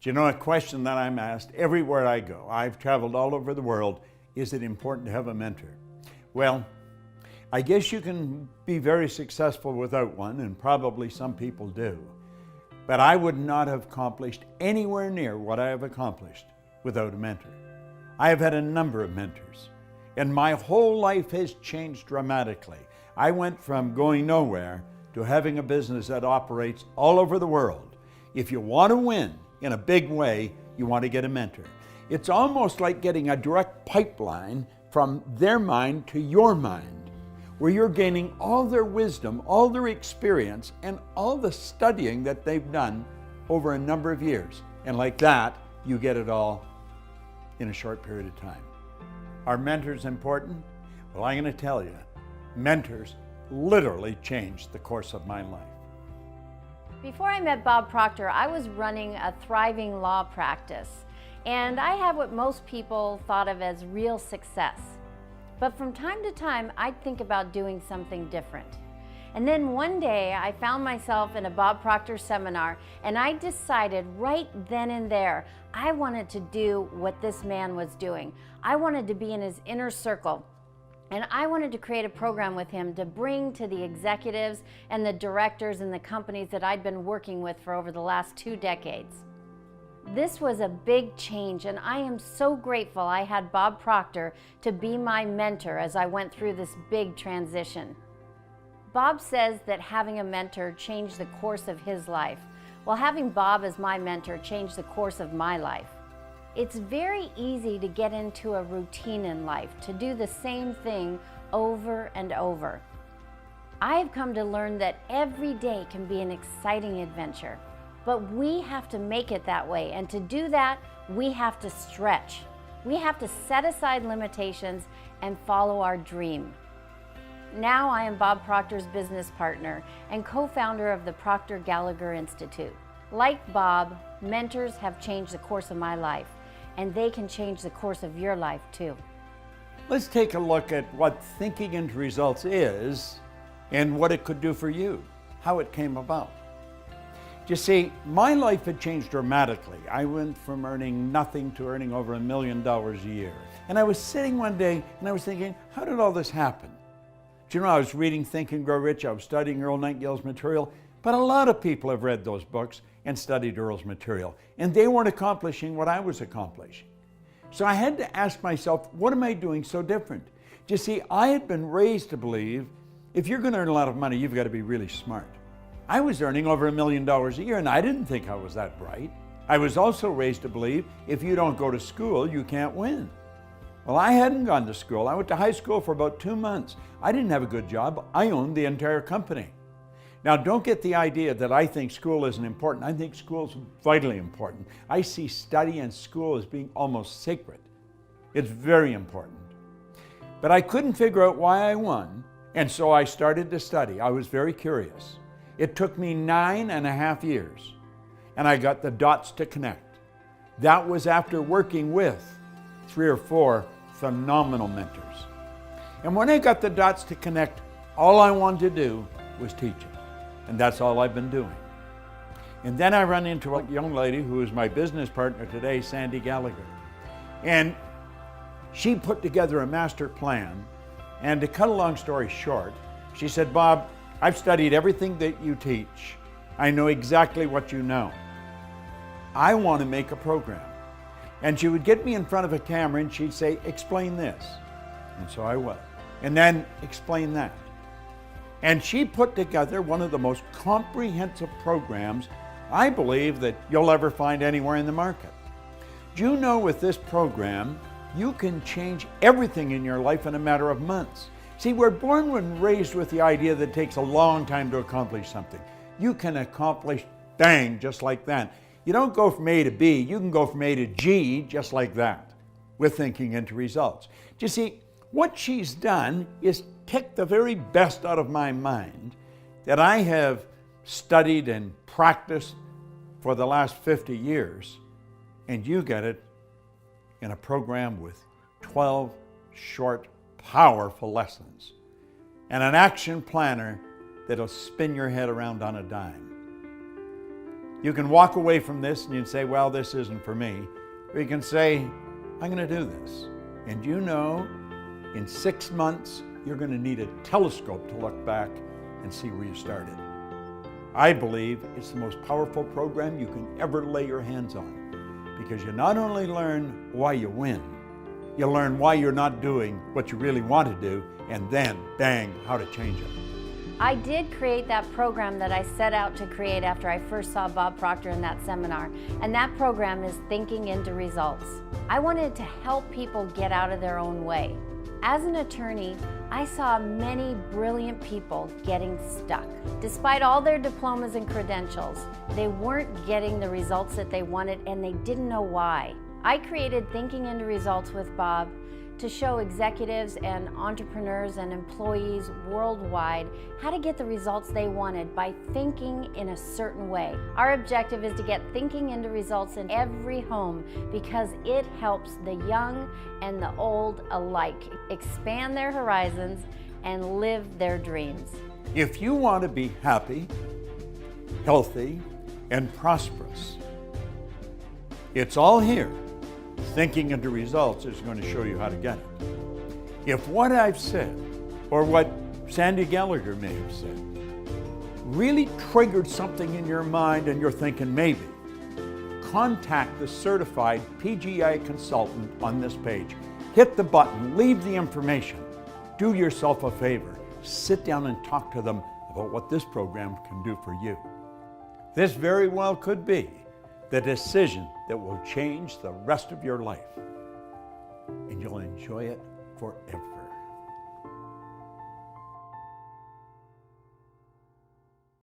Do you know a question that I'm asked everywhere I go? I've traveled all over the world. Is it important to have a mentor? Well, I guess you can be very successful without one, and probably some people do. But I would not have accomplished anywhere near what I have accomplished without a mentor. I have had a number of mentors, and my whole life has changed dramatically. I went from going nowhere to having a business that operates all over the world. If you want to win in a big way, you want to get a mentor. It's almost like getting a direct pipeline from their mind to your mind, where you're gaining all their wisdom, all their experience, and all the studying that they've done over a number of years. And like that, you get it all in a short period of time. Are mentors important? Well, I'm going to tell you, mentors literally changed the course of my life. Before I met Bob Proctor, I was running a thriving law practice, and I had what most people thought of as real success. But from time to time, I'd think about doing something different. And then one day, I found myself in a Bob Proctor seminar, and I decided right then and there, I wanted to do what this man was doing. I wanted to be in his inner circle. And I wanted to create a program with him to bring to the executives and the directors in the companies that I'd been working with for over the last 2 decades. This was a big change, and I am so grateful I had Bob Proctor to be my mentor as I went through this big transition. Bob says that having a mentor changed the course of his life. Well, having Bob as my mentor changed the course of my life. It's very easy to get into a routine in life, to do the same thing over and over. I have come to learn that every day can be an exciting adventure, but we have to make it that way, and to do that, we have to stretch. We have to set aside limitations and follow our dream. Now I am Bob Proctor's business partner and co-founder of the Proctor Gallagher Institute. Like Bob, mentors have changed the course of my life, and they can change the course of your life too. Let's take a look at what thinking into results is and what it could do for you, how it came about. You see, my life had changed dramatically. I went from earning nothing to earning over $1 million a year. And I was sitting one day and I was thinking, how did all this happen? Do you know, I was reading Think and Grow Rich, I was studying Earl Nightingale's material, but a lot of people have read those books and studied Earl's material, and they weren't accomplishing what I was accomplishing. So I had to ask myself, what am I doing so different? You see, I had been raised to believe if you're going to earn a lot of money, you've got to be really smart. I was earning over $1 million a year, and I didn't think I was that bright. I was also raised to believe if you don't go to school, you can't win. Well, I hadn't gone to school. I went to high school for about 2 months. I didn't have a good job. I owned the entire company. Now, don't get the idea that I think school isn't important. I think school is vitally important. I see study and school as being almost sacred. It's very important. But I couldn't figure out why I won, and so I started to study. I was very curious. It took me 9.5 years, and I got the dots to connect. That was after working with 3 or 4 phenomenal mentors. And when I got the dots to connect, all I wanted to do was teach it. And that's all I've been doing. And then I run into a young lady who is my business partner today, Sandy Gallagher. And she put together a master plan. And to cut a long story short, she said, Bob, I've studied everything that you teach. I know exactly what you know. I want to make a program. And she would get me in front of a camera and she'd say, explain this. And so I would. And then explain that. And she put together one of the most comprehensive programs I believe that you'll ever find anywhere in the market. Do you know with this program, you can change everything in your life in a matter of months. See, we're born and raised with the idea that it takes a long time to accomplish something. You can accomplish, bang, just like that. You don't go from A to B, you can go from A to G just like that with thinking into results. Do you see, what she's done is take the very best out of my mind that I have studied and practiced for the last 50 years, and you get it in a program with 12 short, powerful lessons and an action planner that'll spin your head around on a dime. You can walk away from this and you can say, well, this isn't for me. Or you can say, I'm going to do this. And you know, in 6 months, you're going to need a telescope to look back and see where you started. I believe it's the most powerful program you can ever lay your hands on, because you not only learn why you win, you learn why you're not doing what you really want to do, and then, bang, how to change it. I did create that program that I set out to create after I first saw Bob Proctor in that seminar, and that program is Thinking into Results. I wanted to help people get out of their own way. As an attorney, I saw many brilliant people getting stuck. Despite all their diplomas and credentials, they weren't getting the results that they wanted, and they didn't know why. I created Thinking into Results with Bob to show executives and entrepreneurs and employees worldwide how to get the results they wanted by thinking in a certain way. Our objective is to get thinking into results in every home, because it helps the young and the old alike expand their horizons and live their dreams. If you want to be happy, healthy, and prosperous, it's all here. Thinking into Results is going to show you how to get it. If what I've said, or what Sandy Gallagher may have said, really triggered something in your mind and you're thinking maybe, contact the certified PGI consultant on this page. Hit the button, leave the information. Do yourself a favor. Sit down and talk to them about what this program can do for you. This very well could be the decision that will change the rest of your life, and you'll enjoy it forever.